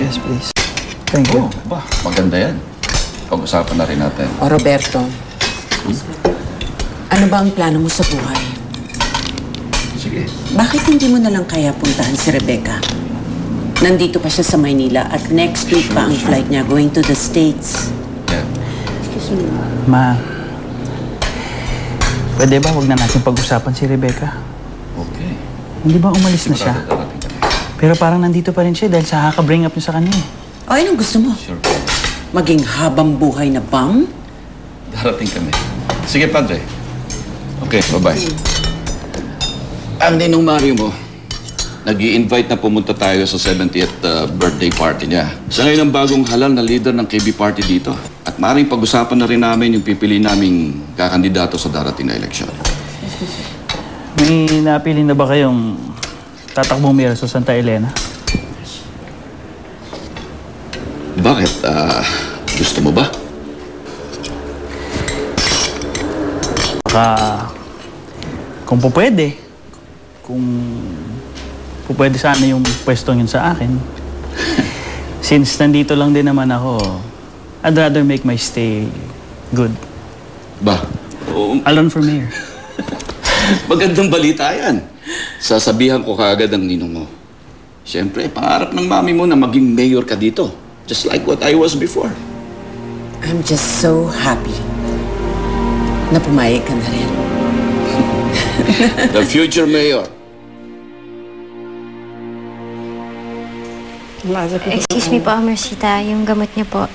Yes, please. Thank you. Oh, ba, maganda yan. Pag-usapan na rin natin. O Roberto, ano ba ang plano mo sa buhay? Sige. Bakit hindi mo na lang kaya puntahan si Rebecca? Nandito pa siya sa Maynila at next week pa ang flight niya going to the States. Yeah. Ma, pwede ba huwag na natin pag-usapan si Rebecca? Okay. Hindi ba umalis na siya? Darating kami. Pero parang nandito pa rin siya dahil sa kaka-bring up niyo sa kanya. O, anong gusto mo? Sure. Maging habang buhay na bum? Darating kami. Sige, Padre. Okay, bye-bye. Ang ninong Mario mo, nag-i-invite na pumunta tayo sa 70th birthday party niya. Siya ngayon ang bagong halal na leader ng KB party dito. At maaaring pag-usapan na rin namin yung pipili naming kakandidato sa darating na eleksyon. May napili na ba kayong tatakbong mayor sa Santa Elena? Bakit? Gusto mo ba? Baka kung pwede, kung pwede sana yung pwestong yun sa akin. Since nandito lang din naman ako, I'd rather make my stay good. Ba? Oo, I'll run for mayor. magandang balita yan. Sasabihan ko kaagad ang ninong mo. Siyempre, pangarap ng mami mo na maging mayor ka dito. Just like what I was before. I'm just so happy na pumayag ka na rin. The future mayor. Excuse me po, Mercita. Yung gamot niyo po.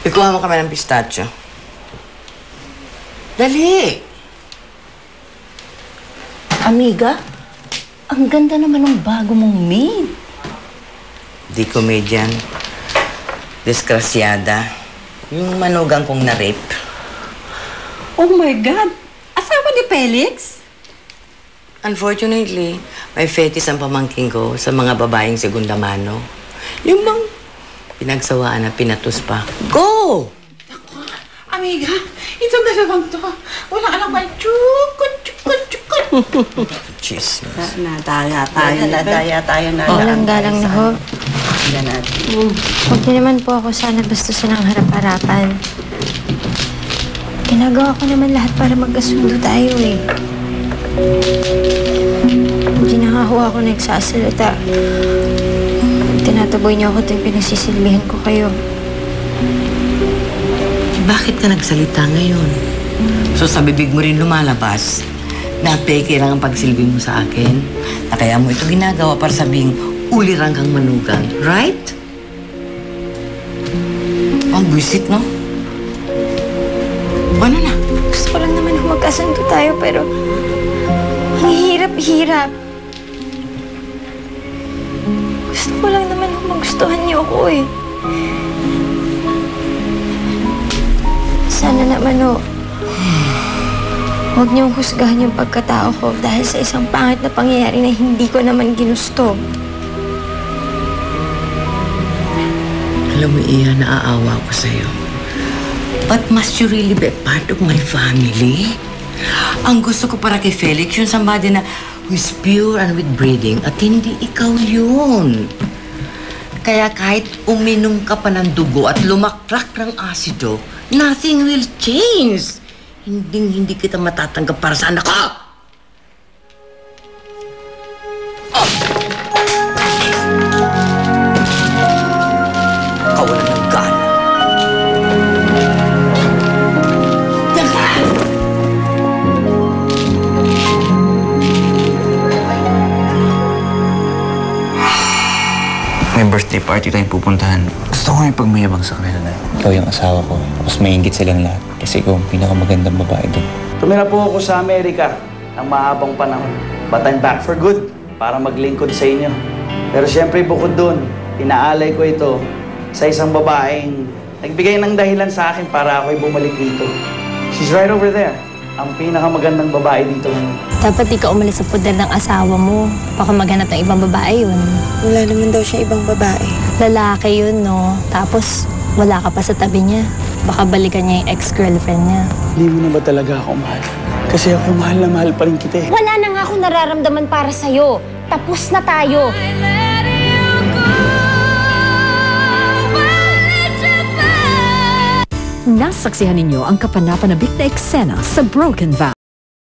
Ikuha mo kami ng pistachio. Dali! Amiga, ang ganda naman ng bago mong maid. Di comedian. Disgrasyada. Yung manugang kong na-rape. Oh my God! Asawa ni Felix? Unfortunately, may fetish ang pamangking ko sa mga babaeng segunda mano. Yung bang pinagsawaan na pinatus pa. Go! Amiga, itong dalawang to. Walang alam ba? Chukot. Chismis. Nadaya tayo na. Galang-galang na ho. Huwag niyo naman po ako sana bastusan ng harap-harapan. Ginagawa ko naman lahat para magkasundo tayo eh. Hindi na nga ho ako nagsasalita. Tinataboy niyo ako tuwing pinagsisilbihan ko kayo. Bakit ka nagsalita ngayon? So sa bibig mo rin lumalabas na peke lang ang pagsilbi mo sa akin, na kaya mo ito ginagawa para sabing ulirang kang manugang, right? Ang buisit, no? Ano na? Gusto ko lang naman na magkasundo tayo pero ang hirap-hirap. Gusto ko lang naman na magustuhan niyo ako eh. Sana naman huwag niyong husgahan yung pagkatao ko dahil sa isang pangit na pangyayari na hindi ko naman ginusto. Alam mo, Ian, naaawa ko sa'yo. But must you really be part of my family? Ang gusto ko para kay Felix, yung somebody na who's pure and with breeding at hindi ikaw yun. Kaya kahit uminom ka pa ng dugo at lumaklak ng asido, nothing will change. Hindi kita matatanggap para sa anak ko! Kawalan ng gana. May birthday party tayong pupuntahan. Gusto ko yung pagmayabang sa kanila na ikaw yung asawa ko. Tapos maingit silang lahat. Kasi ikaw ang pinakamagandang babae doon. Tumira po ako sa Amerika ng mahabang panahon. But I'm back for good para maglingkod sa inyo. Pero siyempre bukod doon, inaalay ko ito sa isang babaeng nagbigay ng dahilan sa akin para ako'y bumalik dito. She's right over there. Ang pinakamagandang babae dito ngayon. Dapat di ka umalis sa poder ng asawa mo. Baka maghanap ng ibang babae yun. Wala naman daw siya ibang babae. Lalaki yun, no? Tapos, Wala ka pa sa tabi niya. Baka balikan niya yung ex-girlfriend niya. Hindi mo na ba talaga ako mahal? Kasi ako mahal na mahal pa rin kita eh. Wala na nga akong nararamdaman para sa'yo. Tapos na tayo. Nasaksihan ninyo ang kapanapanabik na eksena sa Broken Vow.